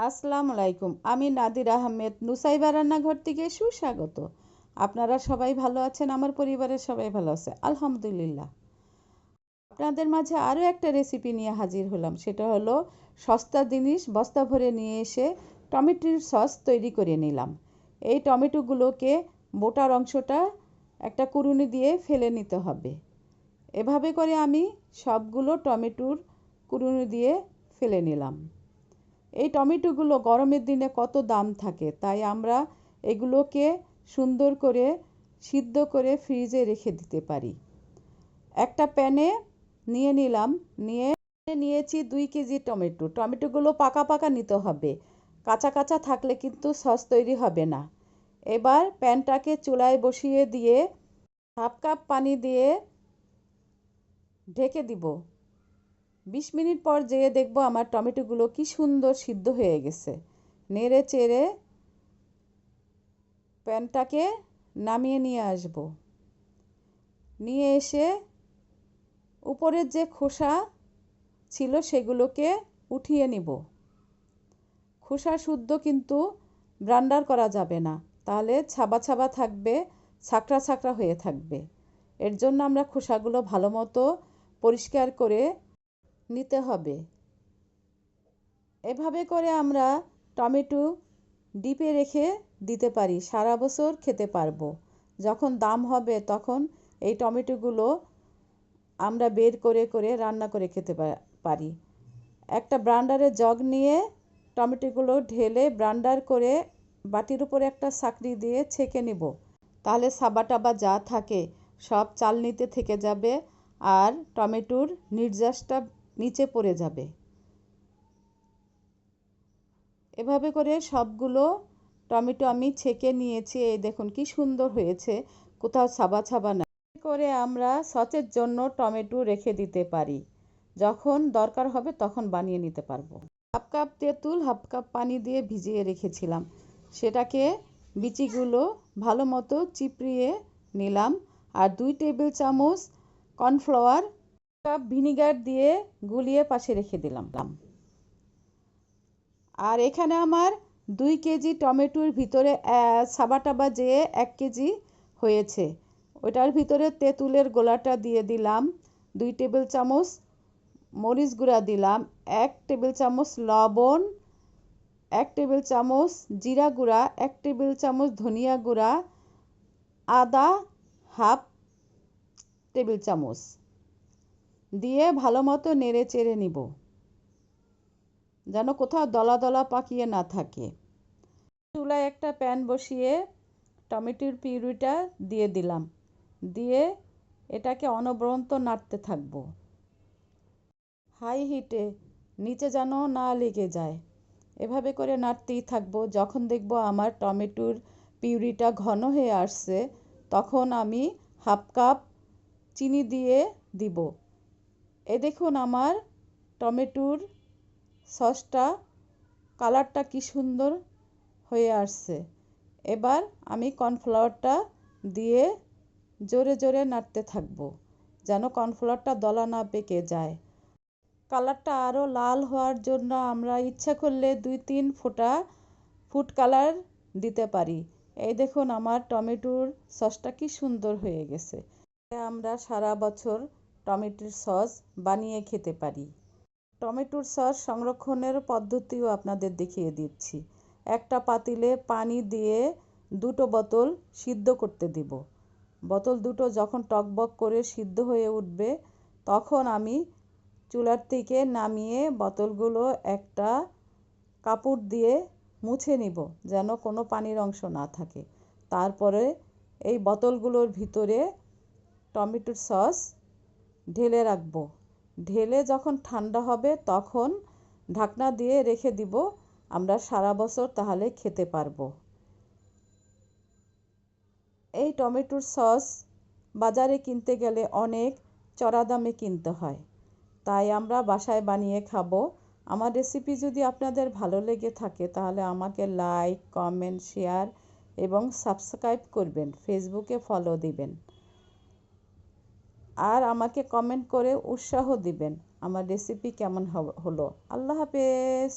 আসসালামু আলাইকুম। আমি নাদির আহমেদ নুসাইবা রান্নাঘর থেকে সুস্বাগত। আপনারা সবাই ভালো আছেন? আমার পরিবারের সবাই ভালো আছে আলহামদুলিল্লাহ। আপনাদের মাঝে আরও একটা রেসিপি নিয়ে হাজির হলাম। সেটা হলো সস্তা জিনিস বস্তা ভরে নিয়ে এসে টমেটোর সস তৈরি করে নিলাম। এই টমেটোগুলোকে বোটার অংশটা একটা কুড়ুনি দিয়ে ফেলে নিতে হবে। এভাবে করে আমি সবগুলো টমেটোর কুড়ুনি দিয়ে ফেলে নিলাম। এই টমেটোগুলো গরমের দিনে কত দাম থাকে, তাই আমরা এগুলোকে সুন্দর করে সিদ্ধ করে ফ্রিজে রেখে দিতে পারি। একটা প্যানে নিয়ে নিলাম, নিয়েছি 2 কেজি টমেটো। টমেটোগুলো পাকা পাকা নিতে হবে, কাঁচা কাঁচা থাকলে কিন্তু সস তৈরি হবে না। এবার প্যানটাকে চুলায় বসিয়ে দিয়ে হাফ কাপ পানি দিয়ে ঢেকে দিব। 20 মিনিট পর যেয়ে দেখব আমার টমেটোগুলো কি সুন্দর সিদ্ধ হয়ে গেছে। নেড়ে চেড়ে প্যানটাকে নামিয়ে নিয়ে আসব। নিয়ে এসে উপরের যে খোসা ছিল সেগুলোকে উঠিয়ে নিব। খোসা শুদ্ধ কিন্তু ব্লেন্ডার করা যাবে না, তাহলে ছাবা ছাবা থাকবে, ছাকড়া ছাকড়া হয়ে থাকবে। এর জন্য আমরা খোসাগুলো ভালো মতো পরিষ্কার করে নিতে হবে। এভাবে করে আমরা টমেটো ডিপে রেখে দিতে পারি, সারা বছর খেতে পারবো। যখন দাম হবে তখন এই টমেটোগুলো আমরা বের করে করে রান্না করে খেতে পারি। একটা ব্লেন্ডারের জগ নিয়ে টমেটোগুলো ঢেলে ব্লেন্ডার করে বাটির উপরে একটা ছাঁকনি দিয়ে ছেঁকে নেব। তাহলে সাবা টাবা যা থাকে সব চালনিতে থেকে যাবে আর টমেটোর নির্যাসটা নিচে পড়ে যাবে। এভাবে করে সবগুলো টমেটো আমি ছেঁকে নিয়েছি। এই দেখুন কি সুন্দর হয়েছে, কোথাও ছাবা ছাবা না। করে আমরা সসের জন্য টমেটো রেখে দিতে পারি, যখন দরকার হবে তখন বানিয়ে নিতে পারবো। হাফ কাপ তেঁতুল হাফ কাপ পানি দিয়ে ভিজিয়ে রেখেছিলাম, সেটাকে বিচিগুলো ভালো মতো চিপড়িয়ে নিলাম। আর 2 টেবিল চামচ কর্নফ্লাওয়ার কাপ ভিনিগার দিয়ে গুলিয়ে পাশে রেখে দিলাম। আর এখানে আমার 2 কেজি টমেটোর ভিতরে সাবা টাবা যেয়ে 1 কেজি হয়েছে। ওটার ভিতরে তেঁতুলের গোলাটা দিয়ে দিলাম, 2 টেবিল চামচ মরিচ গুঁড়া দিলাম, 1 টেবিল চামচ লবণ, 1 টেবিল চামচ জিরা গুঁড়া, 1 টেবিল চামচ ধনিয়া গুঁড়া, আদা হাফ টেবিল চামচ দিয়ে ভালো মতো নেড়ে চেড়ে নিব, যেন কোথাও দলা দলা পাকিয়ে না থাকে। চুলায় একটা প্যান বসিয়ে টমেটোর পিউরিটা দিয়ে দিলাম, দিয়ে এটাকে অনবরত নাড়তে থাকবো। হাই হিটে, নিচে যেন না লেগে যায়। এভাবে করে নাড়তেই থাকবো। যখন দেখবো আমার টমেটোর পিউরিটা ঘন হয়ে আসছে, তখন আমি হাফ কাপ চিনি দিয়ে দিব। এ দেখুন আমার টমেটোর সসটা কালারটা কি সুন্দর হয়ে আসছে। এবার আমি কর্নফ্লাওয়ারটা দিয়ে জোরে জোরে নাড়তে থাকবো, যেন কর্নফ্লাওয়ারটা দলা না পেকে যায়। কালারটা আরও লাল হওয়ার জন্য আমরা ইচ্ছা করলে 2-3 ফোঁটা ফুড কালার দিতে পারি। এই দেখুন আমার টমেটোর সসটা কি সুন্দর হয়ে গেছে। আমরা সারা বছর টমেটোর সস বানিয়ে খেতে পারি। টমেটোর সস সংরক্ষণের পদ্ধতিও আপনাদের দেখিয়ে দিচ্ছি। একটা পাতিলে পানি দিয়ে 2টো বোতল সিদ্ধ করতে দিব। বোতল 2টো যখন টকবক করে সিদ্ধ হয়ে উঠবে, তখন আমি চুলার থেকে নামিয়ে বোতলগুলো একটা কাপড় দিয়ে মুছে নিব, যেন কোনো পানির অংশ না থাকে। তারপরে এই বোতলগুলোর ভিতরে টমেটোর সস ঢেলে রাখবো। ঢেলে যখন ঠান্ডা হবে তখন ঢাকনা দিয়ে রেখে দিব, আমরা সারা বছর তাহলে খেতে পারবো। এই টমেটোর সস বাজারে কিনতে গেলে অনেক চড়া দামে কিনতে হয়, তাই আমরা বাসায় বানিয়ে খাবো। আমার রেসিপি যদি আপনাদের ভালো লেগে থাকে তাহলে আমাকে লাইক, কমেন্ট, শেয়ার এবং সাবস্ক্রাইব করবেন, ফেসবুকে ফলো দিবেন আর আমাকে কমেন্ট করে উৎসাহ দিবেন আমার রেসিপি কেমন হলো। আল্লাহ হাফেজ।